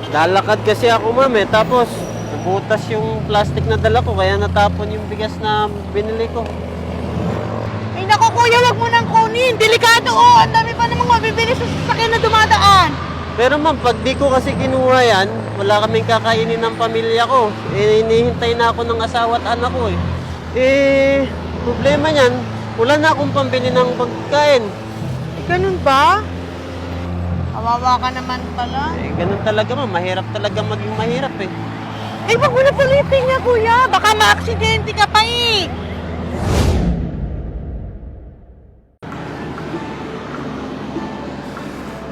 Lalakad kasi ako, ma'am, eh. Tapos, nabutas yung plastic na dala ko, kaya natapon yung bigas na binili ko. Ay naku kuya, wag mo nang kunin. Delikado oh. Ang dami pa namang mabibili sa sasakyan na dumadaan. Pero ma'am, pag di ko kasi kinuha yan, wala kaming kakainin ng pamilya ko. Eh, hinihintay na ako ng asawa at anak ko, eh. Problema niyan, wala na akong pambili ng pagkain. Ganun ba? Kawawa ka naman pala. Eh, ganun talaga, ma'am. Mahirap talaga maging mahirap, eh. Eh, wag mo na palitin niya, kuya. Baka ma-aksidente ka pa eh.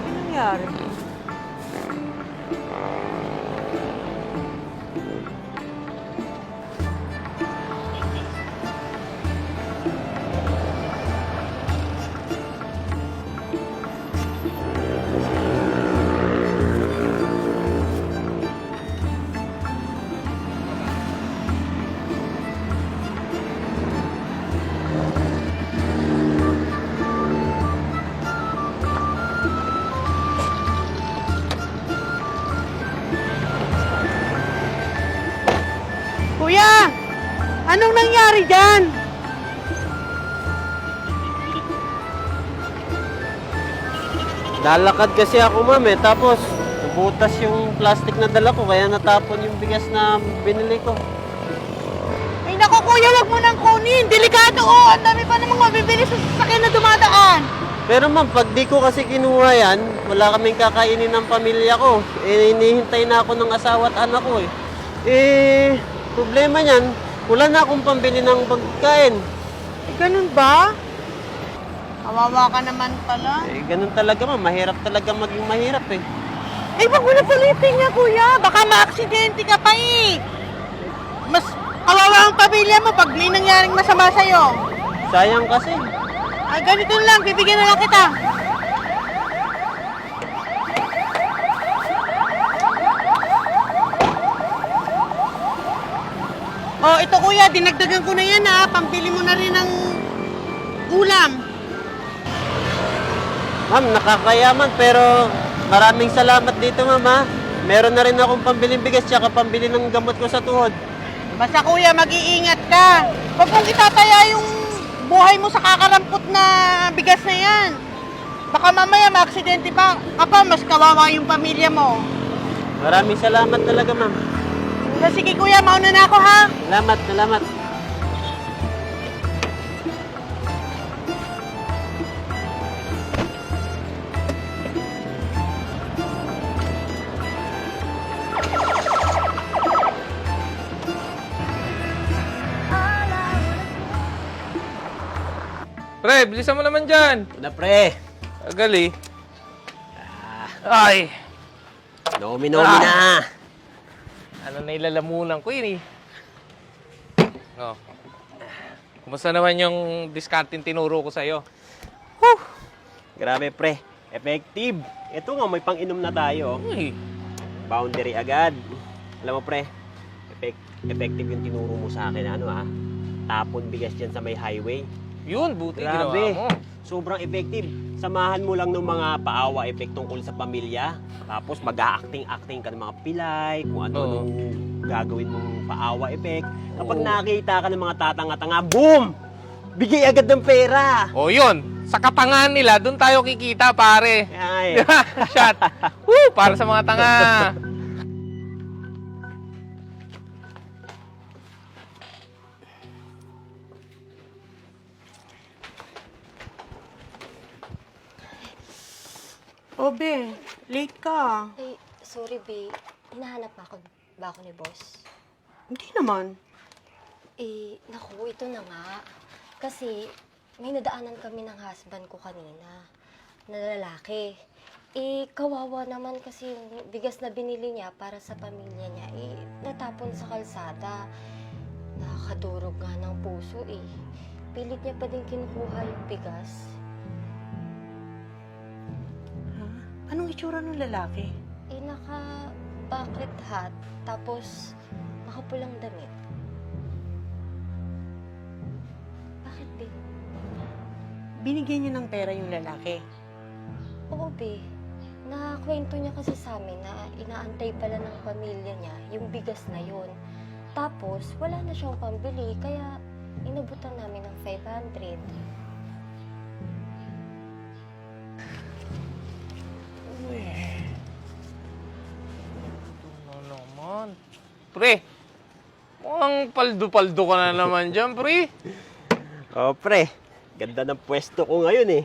Ano nangyari? Kuya! Anong nangyari dyan? Lalakad kasi ako, ma'am, eh. Tapos, nabutas yung plastic na dala ko, kaya natapon yung bigas na binili ko. Ay naku kuya, wag mo nang kunin. Delikado oh. Ang dami pa namang mabibili sa sasakyan na dumadaan. Pero ma'am, pag di ko kasi kinuha yan, wala kaming kakainin ng pamilya ko. Eh, hinihintay na ako ng asawa at anak ko, eh. Problema niyan, wala na akong pambili ng pagkain. Ganun ba? Kawawa ka naman pala. Eh, ganun talaga, ma'am. Mahirap talaga maging mahirap, eh. Eh, wag mo na palitin niya, kuya. Baka ma-aksidente ka pa eh. Mas kawawa ang pamilya mo pag may nangyaring masama sa'yo. Sayang kasi. Ay, ganito lang. Bibigyan na lang kita. Oh, ito kuya. Dinagdagan ko na yan ha. Pambili mo na rin ng ulam. Ma'am, nakakayaman, pero maraming salamat dito, ma'am, ha. Meron na rin akong pambiling bigas tsaka pambili ng gamot ko sa tuhod. Basta kuya, mag-iingat ka. Huwag mong itataya yung buhay mo sa kakarampot na bigas na yan. Baka mamaya ma-aksidente pa. Apa, mas kawawa yung pamilya mo. Maraming salamat talaga, ma'am. Sige kuya, mauna na ako ha. Salamat, salamat. Pre, bilisan mo naman dyan. Na, pre. Agal eh. Ay, Nomi-nomi na. ano na ilalamunan ko yun eh. Oh. Kumusta naman yung discarding tinuro ko sa'yo? Grabe, pre. Effective. Ito nga, may pang-inom na tayo. Uy, Boundary agad. Alam mo, pre, effective yung tinuro mo sa akin, tapon bigas dyan sa may highway. yun, buti Grabe. ginawa mo. Sobrang effective. Samahan mo lang ng mga paawa effect tungkol sa pamilya. Tapos mag-a-acting-acting ka ng mga pilay, kung ano-anong gagawin mong paawa effect. Kapag Oo. nakita ka ng mga tatanga-tanga, boom! Bigay agad ng pera! O yun, sa katangahan nila, doon tayo kikita, pare. Ay, Shot. Woo, para sa mga tanga. Obe, late ka. Ay, sorry, babe. Hinahanap ba ako ni boss? Hindi naman. Eh, naku, ito na nga. Kasi, may nadaanan kami ng husband ko kanina na lalaki. Eh, kawawa naman kasi yung bigas na binili niya para sa pamilya niya, eh, natapon sa kalsada. Nakakadurog nga ng puso, eh. Pilit niya pa din kinukuha yung bigas. Anong itsura ng lalaki? Eh, naka-bucket hat, tapos nakapulang damit. Bakit, babe? Binigyan niya ng pera yung lalaki. Oo, be. Nakwento niya kasi sa amin na inaantay pala ng pamilya niya yung bigas na yun. Tapos, wala na siyang pambili, kaya inabutan namin ng 500. Ano naman? Pre, mukhang paldo-paldo ka na naman dyan, pre. Oh, pre. Ganda ng pwesto ko ngayon eh.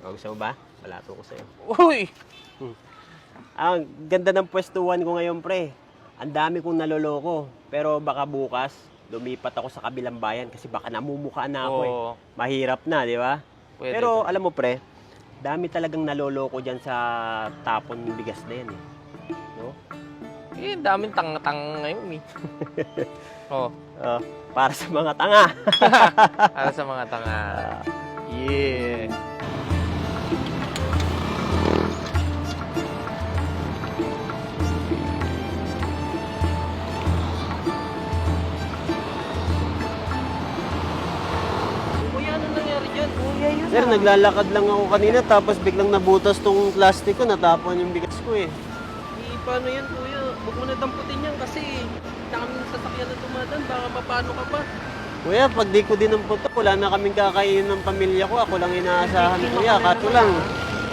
Oh, gusto mo ba? Palato ko sa'yo. Uy! Ang ganda ng pwestuhan ko ngayon, pre. Ang dami kong naloloko. Pero baka bukas, lumipat ako sa kabilang bayan kasi baka namumukha na ako eh. Oo. Mahirap na, di ba? Pwede Pero ba? alam mo, pre, dami talagang naloloko dyan sa tapon ng bigas na yan eh. No? Eh, daming tanga-tanga ngayon eh. Oh, Oh, para sa mga tanga. para sa mga tanga. Yeah. Kuya, ano nangyari dyan? Sir, naglalakad lang ako kanina tapos biglang nabutas tong plastic ko, natapon yung bigas ko eh. Paano yan, kuya? Huwag mo na damputin yan kasi daming sasakyan na dumadaan. Baka mapano ka pa. Kuya, pag di ko dinampot wala na kaming kakainin ng pamilya ko. Ako lang inaasahan, kuya. Kato lang,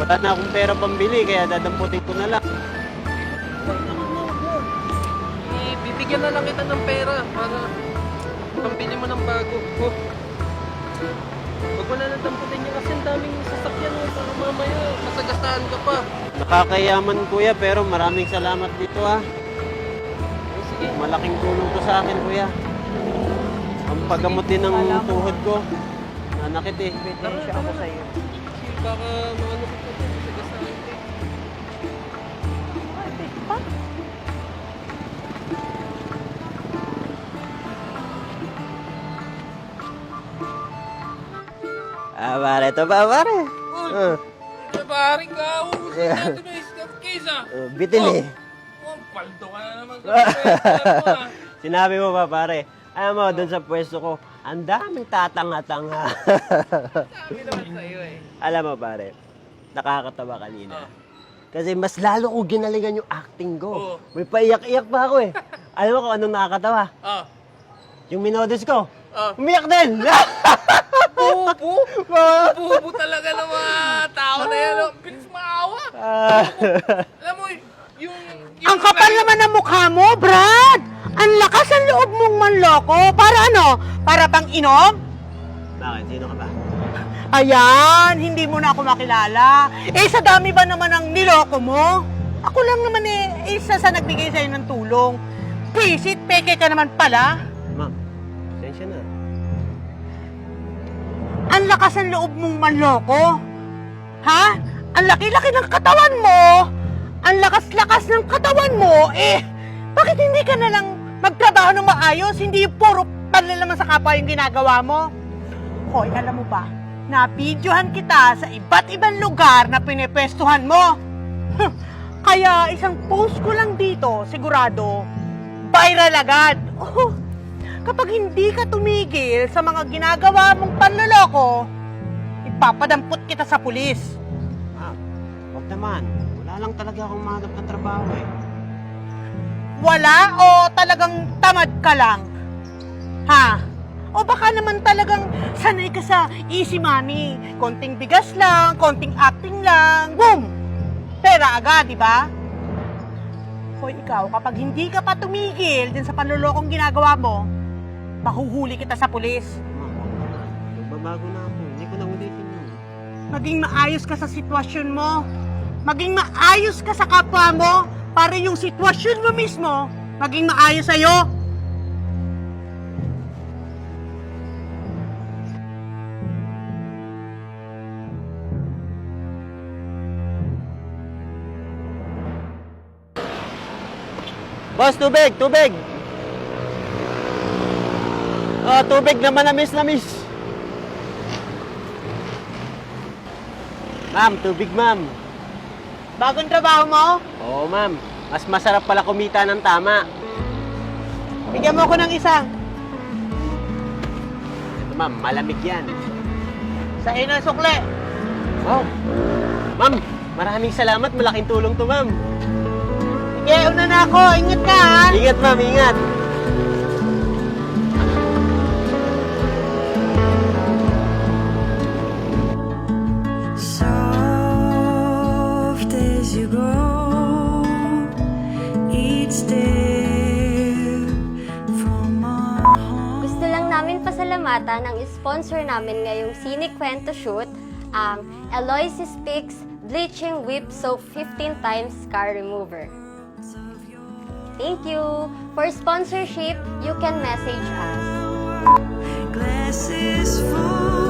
wala na akong pera pambili, kaya dadamputin ko na lang. Bibigyan na lang kita ng pera para pambili mo ng bago. Oh. Huwag mo na damputin yan kasi ang daming sasakyan mo. Para mamaya masagasaan ka pa. Nakakayaman, kuya, pero maraming salamat dito, ha. Oh, sige. Malaking tulong to sa akin, kuya. Ang paggamot din ng tuhod ko. Nanakit eh. Tara, ako sa'yo. Baka maano ka pa. Masagasaan ka. Ah, pare, ito ba, pare? Pare ka, ubusin natin na isang case ah. Bitin eh. Oh, paldo ka na naman sa pwesto mo ah. Sinabi mo ba, pare? Alam mo, doon sa pwesto ko, ang daming tatanga-tanga. Sabi naman sa'yo eh. Alam mo, pare, nakakatawa kanina. Kasi mas lalo ko ginalingan yung acting ko. Oo. May paiyak-iyak pa ako eh. Alam mo kung anong nakakatawa? Ah. Yung minodus ko. Ah. Umiyak din! Bubo? Bubo talaga ng mga tao na yan. Ang bilis maawa. Alam mo, yung Ang kapal naman ng mukha mo, Brad! Ang lakas ang loob mong manloko. Para ano? Para pang inom? Bakit? Sino ka ba? Ayan, hindi mo na ako makilala. Eh, sa dami ba naman ang niloko mo? Ako lang naman isa sa nagbigay sa'yo ng tulong. Visit, peke ka naman pala. Ma'am, sensya na. Ang lakas ang loob mong manloko. Ha? Ang laki-laki ng katawan mo. Ang lakas-lakas ng katawan mo. Eh, bakit hindi ka na lang magtrabaho ng maayos? Hindi puro panlalaman sa kapwa yung ginagawa mo. Hoy, alam mo ba? Napidyohan kita sa iba't ibang lugar na pinipwestuhan mo. Kaya isang post ko lang dito, sigurado, viral agad. Oh, kapag hindi ka tumigil sa mga ginagawa mong panloloko, ipapadampot kita sa pulis. Ma'am, huwag naman. Wala lang talaga akong mahanap ng trabaho eh. Wala o talagang tamad ka lang? Ha? O baka naman talagang sanay ka sa easy money. Konting bigas lang, konting acting lang, boom! Pera agad, di ba? Hoy, ikaw, kapag hindi ka pa tumigil din sa panlolokong ginagawa mo, mahuhuli kita sa pulis. Ma'am, huwag na. Magbabago na ako. Hindi ko na ulitin yun. Maging maayos ka sa sitwasyon mo. Maging maayos ka sa kapwa mo para yung sitwasyon mo mismo maging maayos sa'yo. Boss, tubig! Tubig! Tubig na manamis. Ma'am, tubig ma'am. Bagong trabaho mo? Oo ma'am. Mas masarap pala kumita ng tama. Bigyan mo ako ng isa. Ito ma'am, malamig yan. Sa ino sukle. Oh. Ma'am, Maraming salamat. Malaking tulong to, ma'am. Sige, una na ako. Ingat ka, ha? Ingat, ma'am. Ingat. Soft as you go, each step from our home. Gusto lang namin pasalamatan ang sponsor namin ngayong Scenic Kwento Shoot, ang Eloisis Pix Bleaching Whip Soap 15 times Scar Remover. Thank you! For sponsorship, you can message us. Glasses full.